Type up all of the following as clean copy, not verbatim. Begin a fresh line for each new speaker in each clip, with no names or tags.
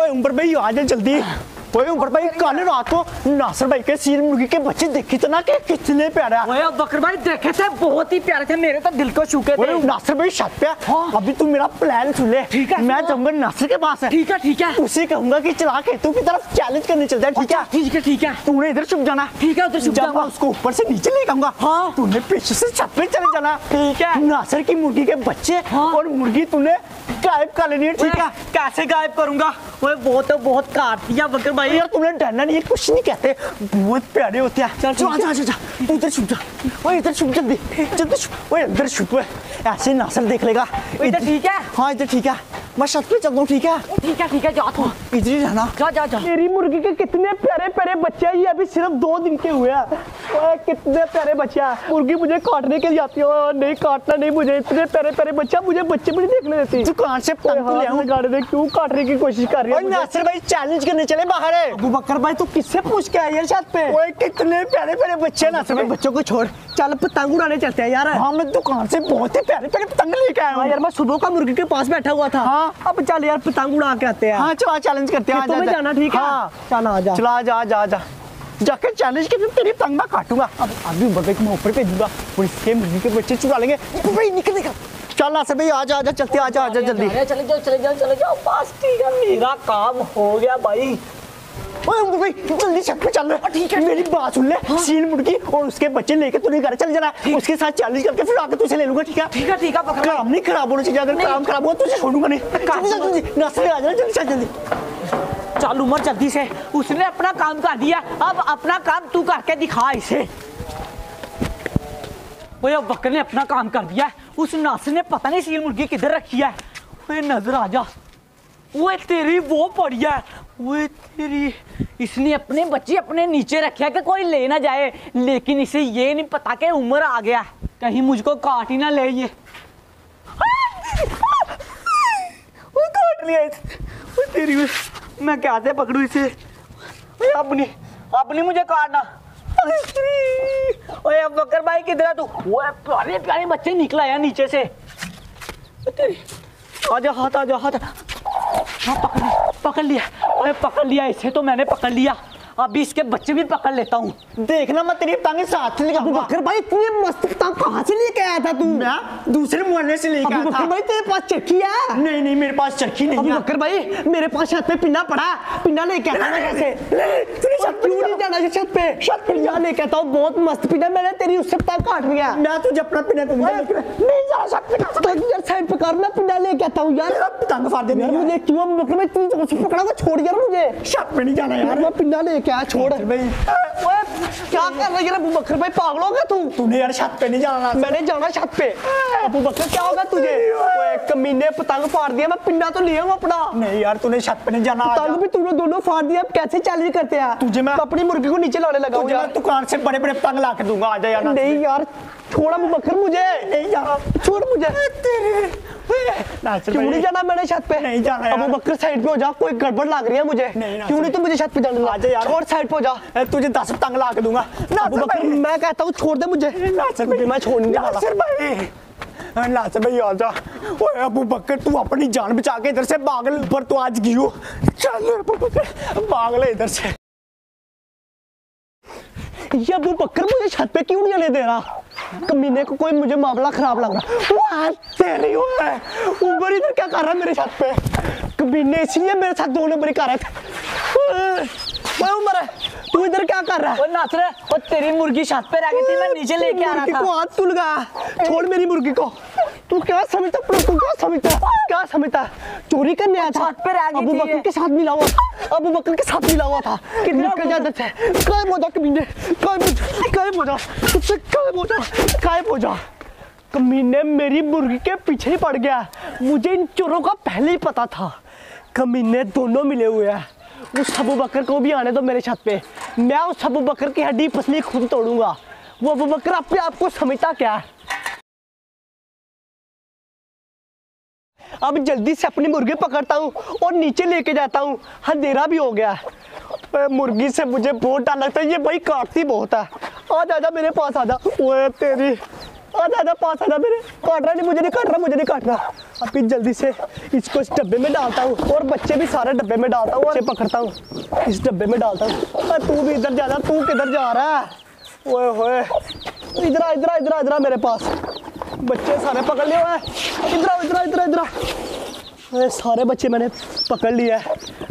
ओए उमर भाई आ जा जल्दी। ओए उमर भाई कल रात को नासिर भाई के सील मुर्गी के बच्चे देखे थे ना कि कितने प्यारे।
ओए बकर भाई देखे थे, बहुत ही प्यारे थे, मेरे तो दिल को छूके थे।
नासिर भाई छत पे। हाँ। अभी तू मेरा प्लान सुन ले। ठीक है। मैं जाऊंगा नासिर के पास है।
ठीक है ठीक है।
उसे कहूंगा कि चला के तू की तरफ चैलेंज करने चलता है। ठीक है
ठीक है ठीक है।
तूने इधर छुप जाना। ठीक है उधर छुप जाऊंगा, उसको ऊपर से नीचे ले आऊंगा। हाँ तूने पीछे से छत पे चले जाना। ठीक है। नासिर की मुर्गी के बच्चे और मुर्गी तूने गायब कर लेनी है। ठीक है।
कैसे गायब करूंगा? ओए वो तो बहुत काट दिया बकर भाई।
यार तुमने डरना नहीं है, कुछ नहीं कहते, बहुत प्यारे होते हैं। चल जा इधर छुप जा। ओए इधर छुप जल्दी जल्दी छुप। ओए इधर छुप, ऐसे नासिर देख लेगा।
इधर ठीक है।
हाँ इधर ठीक है, मैं छत पे चलता हूँ। ठीक है
ठीक है जा तू
इधर ही रहना।
जा।
मेरी मुर्गी के कितने प्यारे प्यारे बच्चे हैं, ये अभी सिर्फ 2 दिन के हुए हैं। ओए कितने प्यारे बच्चे हैं। मुर्गी मुझे काटने के लिए जाती है, नहीं काटना नहीं मुझे, इतने प्यारे प्यारे बच्चे, मुझे बच्चे भी नहीं देखने देती। दुकान से क्यों काटने की कोशिश कर रही है? नासिर भाई चैलेंज करने चले बाहर है। अबू बकर भाई तू किससे पूछ के आया यार छत पे? ओए कितने प्यारे प्यारे बच्चे हैं। नासिर भाई बच्चों को छोड़, चल पतंग उड़ाने चलते हैं यार। हाँ मैं दुकान से बहुत ही प्यारे प्यारे पतंग लेके आया हूँ यार। मैं सुबह का मुर्गी के पास बैठा हुआ था। हाँ अब चल यार पतंग उड़ा के आते हैं। हाँ चलो चैलेंज करते हैं। तुम्हें जाना ठीक है? चल आ जा। चला जा जाकर चैलेंज के तेरी पतंग मैं काटूंगा। अब अभी उमर को मैं ऊपर भेजूंगा, पुलिस के मुर्गी के बच्चे चुरा लेंगे। भाई निकल चल नासिर भाई आ जा चलते आ जा जल्दी।
चले जाओ बस। ठीक है मेरा काम हो गया भाई।
ओए उमर भाई जल्दी छत पे चल। ठीक है मेरी बात सुन ले। सील मुर्गी और उसके बच्चे लेके तूने घर चल जाना, उसके साथ चैलेंज करके फिर आके तुझे ले लूंगा। ठीक है काम नहीं खराब होना चाहिए, अगर काम खराब हो तुझे छोड़ूंगा नहीं। जल्दी नासिर आ जा जल्दी।
चल उमर जल्दी से, उसने अपना काम कर दिया, अब अपना काम तू करके दिखा इसे। वो बकर ने अपना काम कर दिया, उस नासिर ने पता नहीं सील मुर्गी किधर रखी है। वो नजर आ जा, वो तेरी वो पड़ी है, वो तेरी इसने अपने बच्चे अपने नीचे रखे कि कोई ले ना जाए, लेकिन इसे ये नहीं पता कि उमर आ गया, कहीं मुझको काट ही ना ले ये।
वो काट लिया वो तेरी, मैं कैसे पकड़ू इसे?
अपनी मुझे काटना। ओए बकर भाई किधर है तू? वो प्यारे प्यारे बच्चे निकला यार नीचे से।
आजा हाथ
हाँ पकड़ लिया। ओए पकड़ लिया इसे तो मैंने पकड़ लिया, अभी इसके बच्चे भी पकड़ लेता हूँ।
देखना मैं तेरी पतंग साथ लेके आऊंगा। बकर भाई इतनी मस्त पतंग कहाँ से लेके आया था तू? मैं दूसरे मोहल्ले से लेके आया था। बकर भाई तेरे पास चरखी है? नहीं मेरे पास चरखी नहीं है। बकर भाई मेरे पास छत पे पिन्ना पड़ा, पिन्ना लेके आया मैं कैसे? क्यों नहीं जाना छत पे जा लेके आता हूँ, बहुत मस्त पिन्ना, मैंने तेरी उससे पतंग काट लिया। मैं तुझे अपना पिन्ना दूंगा। नहीं जा सकता यार, साइड पे कर, मैं पिन्ना लेके आता हूँ यार। पतंग फाड़ दे मुझे, क्यों बकर भाई तू पकड़ा हुआ, छोड़ यार मुझे, छत पे नहीं जाना यार, मैं पिन्ना क्या छोड़ भाई। क्या कर रहा है अबू बकर भाई, पागल हो गया तूने यार छत पे नहीं जाना। मैंने जाना छत पे। अबू बकर क्या होगा तुझे? ओए कमीने पतंग फाड़ दिया, मैं पिंडा तो ले आऊंगा अपना। नहीं यार तूने छत पे नहीं जाना। पतंग भी तूने दोनों फाड़ दिया, अब कैसे चैलेंज करते हैं? तुझे मैं अपनी मुर्गी को नीचे लाने लगा हूं यार, दुकान से बड़े बड़े पतंग ला के दूंगा, आ जा यार। नहीं यार छोड़ अबू बकर मुझे, नहीं यार छोड़ मुझे। क्यों नहीं जाना मैंने छत पे? नहीं जाना यार। अबू बकर साइड पे हो जा, कोई गड़बड़ लग रही है मुझे। क्यों नहीं तू मुझे छत पे जाने? आ जा यार, छोड़ साइड पे हो जा, तुझे 10 पतंग ला के दूंगा। अबू बकर मैं कहता हूँ छोड़ दे मुझे। मैं छोड़ नहीं वाला। नासिर भाई आ जा। ओए अबू बकर तू अपनी जान बचा के इधर से भाग ले, ऊपर तो आज गिरो। चल अबू बकर भाग ले इधर से। ये अबू बकर मुझे छत पे क्यों नहीं आने दे रहा? कमीने को कोई मुझे मामला खराब लग रहा। तेरी ऊपर इधर क्या कर रहा है मेरे छत पे? कमीने इसलिए मेरे साथ 2 नंबर कर रहे थे। उमर तू इधर क्या कर रहा है?
नासिर वो तेरी मुर्गी छत पे रह गई थी, मैं नीचे लेके आ रहा था।
को हाथ तू लगा, छोड़ मेरी मुर्गी को। तू क्या समझता, क्या समझता चोरी करने आया था?
छत पे रह गई थी।
अबू बकर के साथ मिला हुआ था, अबू बकर के साथ मिला हुआ था। निकल जा इधर से, गायब हो जा कमीने, गायब हो जा। कमीने मेरी मुर्गी के पीछे ही पड़ गया, मुझे इन चोरों का पहले ही पता था। कमीने दोनों मिले हुए हैं। उस अबू बकर को भी आने दो मेरे छत पे, मैं उस अबू बकर की हड्डी पसली खुद तोड़ूंगा। वो अबू बकर अपने आप को समझता क्या है? अब जल्दी से अपनी मुर्गी पकड़ता हूँ और नीचे लेके जाता हूँ, अंधेरा भी हो गया। मुर्गी से मुझे बहुत डर लगता है, ये भाई काटती बहुत है। आ जा मेरे पास आ जा। ओए तेरी आजा पास आजा मेरे, काट रहा नहीं, मुझे नहीं काट रहा, मुझे नहीं काट रहा। अभी जल्दी से इसको इस डब्बे में डालता हूँ और बच्चे भी सारे डब्बे में डालता हूँ और पकड़ता हूँ, इस डब्बे में डालता हूँ। तू भी इधर जा, तू किधर जा रहा है? ओए होए, इधर इधर इधर इधर मेरे पास, बच्चे सारे पकड़ लिए हुए हैं। इधर इधर इधर इधर, सारे बच्चे मैंने पकड़ लिए हैं,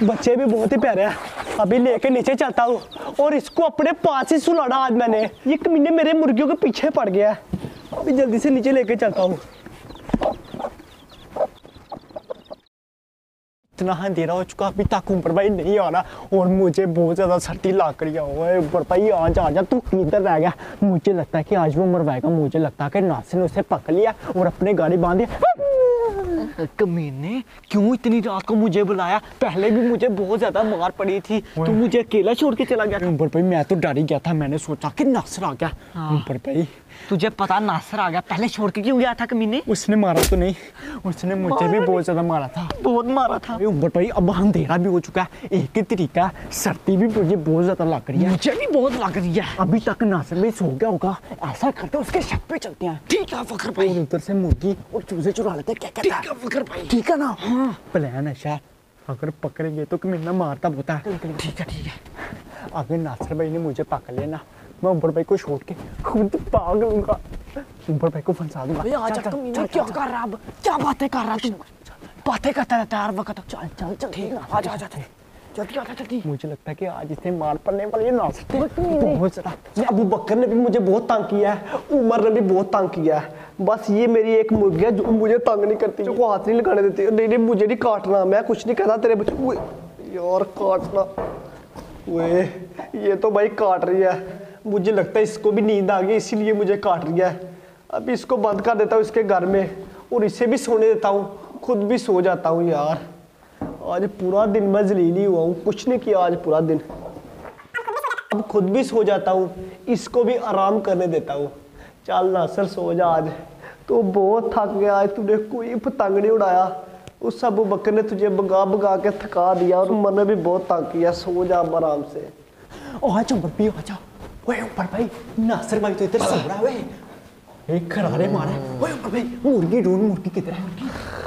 बच्चे भी बहुत ही प्यारे हैं। अभी लेके नीचे चलता हूँ और इसको अपने पास ही सुलाना आज मैंने। ये कमीने मेरे मुर्गियों के पीछे पड़ गया है, अभी जल्दी से नीचे लेके चलता हूँ। इतना अंधेरा हो चुका, अभी तक उमर भाई नहीं आ रहा और मुझे बहुत ज्यादा सर्दी लग रही है। उमर भाई आज आ जा, तू किधर रह गया? मुझे लगता है कि आज वो मर पाएगा, मुझे लगता है कि नासिर ने उसे पकड़ लिया और अपने गाड़ी बांध दिया। कमीने, क्यों इतनी रात को मुझे बुलाया? पहले भी मुझे बहुत ज्यादा मार पड़ी थी, तू मुझे अकेला छोड़ के चला गया। उमर भाई मैं तो डर ही गया था, मैंने सोचा कि नासिर आ गया। उमर भाई
तुझे पता नासिर आ गया, पहले छोड़ के क्यों गया था कमीने?
उसने मारा तो नहीं, उसने मुझे भी बहुत ज्यादा मारा था, बहुत मारा था। उमर भाई अब अंधेरा भी हो चुका है, एक ही तरीका, सर्दी भी मुझे बहुत ज्यादा लग रही है।
मुझे भी बहुत लग रही है।
अभी तक नासिर भी सो गया होगा, ऐसा करते उसके छत पे चलते हैं।
ठीक है फखर भाई,
उधर से मुर्गी और चूजे चुरा लेते हैं। क्या कहता है
फखर भाई?
ठीक है ना? हाँ प्लान अच्छा, अगर पकड़ेंगे तो कमीना मारता होता है।
ठीक है।
अगर नासिर भाई ने मुझे पकड़ लिया ना, मैं उमर भाई को छोड़ के खुद भाग लूंगा, उमर भाई को फंसा दूंगा।
क्या कर रहा है? क्या बातें कर रहा है तू? बातें करता रहता है हर वक्त। चल ठीक है, आजा जल्दी आजा जल्दी।
मुझे लगता है कि आज इसे मार पड़ने वाली है नासिर बहुत ज्यादा। अबू बकर ने भी मुझे बहुत तंग किया है, उमर ने भी बहुत तंग किया है, बस ये मेरी एक मुर्गी है जो मुझे तंग नहीं करती, जो हाथ नहीं लगाने देती। नहीं मुझे नहीं काटना, मैं कुछ नहीं कहता तेरे बच्चे। यार काटना, वे ये तो भाई काट रही है, मुझे लगता है इसको भी नींद आ गई इसीलिए मुझे काट रही है। अभी इसको बंद कर देता हूँ इसके घर में और इसे भी सोने देता हूँ, खुद भी सो जाता हूँ। यार आज पूरा दिन मैं जलील ही हुआ हूँ, कुछ नहीं किया आज पूरा दिन। अब खुद भी सो जाता हूँ, इसको भी आराम करने देता हूँ। चल नासिर सो जा, आज तो बहुत थक गया, आज तूने कोई पतंग नहीं उड़ाया। उस अबू बकर ने तुझे भगा भगा के थका दिया और उमर ने भी बहुत तंग किया। सो जा आराम से। आज उमर भी आ जा। ओए उमर भाई, नासिर भाई तो इधर सो रहा है। एक खरारे मारा। ओए उमर भाई, मुर्गी ढूंढ, मुर्गी किधर है?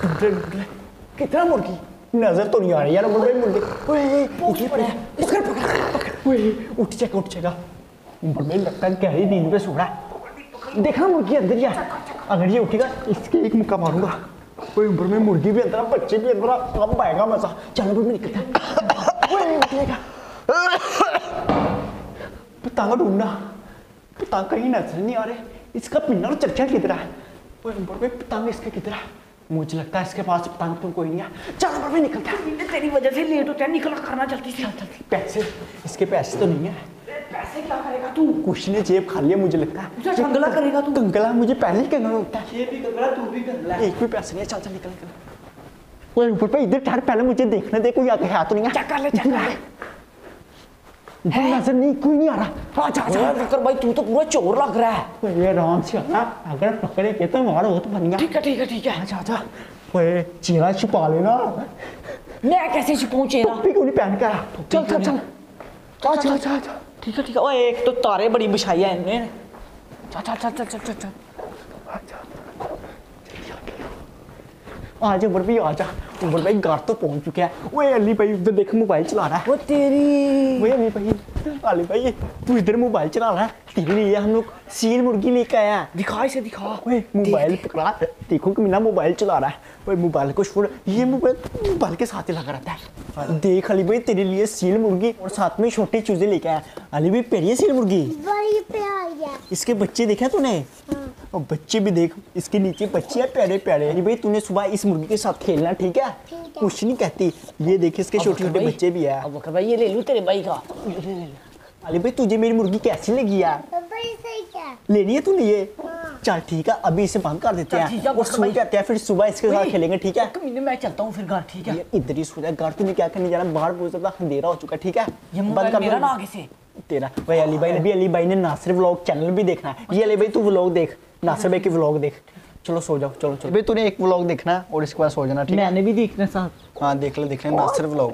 ढूंढ ले किधर है मुर्गी? नजर तो नहीं आ रही यार उमर भाई मुर्गी। ओए पकड़ पकड़, ओए उठ जाएगा। उमर भाई लगता है गहरी नींद में सो रहा है। देखा मुर्गी अंदर ही है, अगर ये उठेगा इसके एक मुक्का मारूंगा। कोई उम्र में मुर्गी भी अंदर, बच्चे भी अंदर, अब आएगा मजा। चलो मैं निकलता है। पतंग ढूंढना, पतंग कहीं नजर नहीं आ रहे। इसका पिन्ना और चर्चा किधर है? पतंग इसके किधर है? मुझे लगता है इसके पास पतंग तो कोई नहीं है। चलो पर मैं निकलता है,
तेरी वजह से लेट होता है, निकल करना जल्दी से।
पैसे, इसके पैसे तो नहीं है।
पैसे क्या करेगा तू?
कुछ ने जेब खा लिया मुझे लगता है।
उसे कंगला करेगा तू?
कंगला मुझे पहले ही कंगला होता है।
ये भी कंगला, तू भी कंगला।
एक भी पैसे नहीं है। चल निकल। ओए ऊपर पे इधर ठहर, पहले मुझे देखने दे कोई आगे है तो नहीं है।
चेक कर ले।
नजर नहीं, कोई नहीं आ रहा।
आजा फकर भाई, तू तो पूरा चोर लग रहा है।
ये आराम से आना, अगर पकड़े के तो मारो हो तो बन गया।
ठीक है।
आजा। ओए चेहरा छुपा लेना।
मैं कैसे छुपाऊं चेहरा?
टोपी क्यों नहीं पहन के आया? चल। आजा।
ठीक है। ओए एक तो तारे बड़ी बिछाई है इनने। चल।
आज उमर भाई आजा। उमर भाई घर तो पहुंच चुके हैं। ओए अली भाई उधर देख मोबाइल चला रहा है।
वो तेरी।
ओए अली भाई तू इधर मोबाइल चला रहा है, तेरे लिए हम लोग सील मुर्गी लेके आए हैं।
दिखा इसे, दिखा।
ओए मोबाइल पकड़ा, देखो कि मेरा मोबाइल चला रहा है। ओए मोबाइल को छोड़, ये मोबाइल के साथ ही लगा रहता है। देख अली भाई तेरे लिए सील मुर्गी और साथ में छोटे चूजे लेके आए। अली भाई प्यारी है सील मुर्गी,
बड़ी प्यारी है।
इसके बच्चे देखे तूने? और बच्चे भी देख, इसके नीचे बच्चे हैं प्यारे प्यारे। अली भाई तूने सुबह इस मुर्गी के साथ खेलना, ठीक है? कुछ नहीं कहती। ये देख इसके छोटे छोटे बच्चे भी है।
अब भाई ये ले लूं तेरे भाई का। ले।
अली भाई तुझे मेरी मुर्गी कैसी लगी यार? लेनी है तूने ये? चल ठीक है, अभी इसे बंद कर देते हैं और सो जाते हैं, फिर सुबह इसके साथ खेलेंगे, ठीक है?
मैं चलता हूँ फिर घर, ठीक है?
इधर ही सो जा, घर तूने क्या करने जाना, बाहर बहुत ज्यादा अंधेरा हो चुका है, ठीक है?
ये मोबाइल मेरा ना आगे से
तेरा। भाई अली भाई ने नासिर व्लॉग चैनल भी देखना है। ये अली भाई तू व्लॉग देख, नासिर भाई की व्लॉग देख। चलो सो जाओ, चलो भाई तूने एक व्लॉग देखना है और इसके बाद सो जाना, ठीक है?
मैंने भी देखना साथ।
हाँ देख ले नासिर व्लॉग।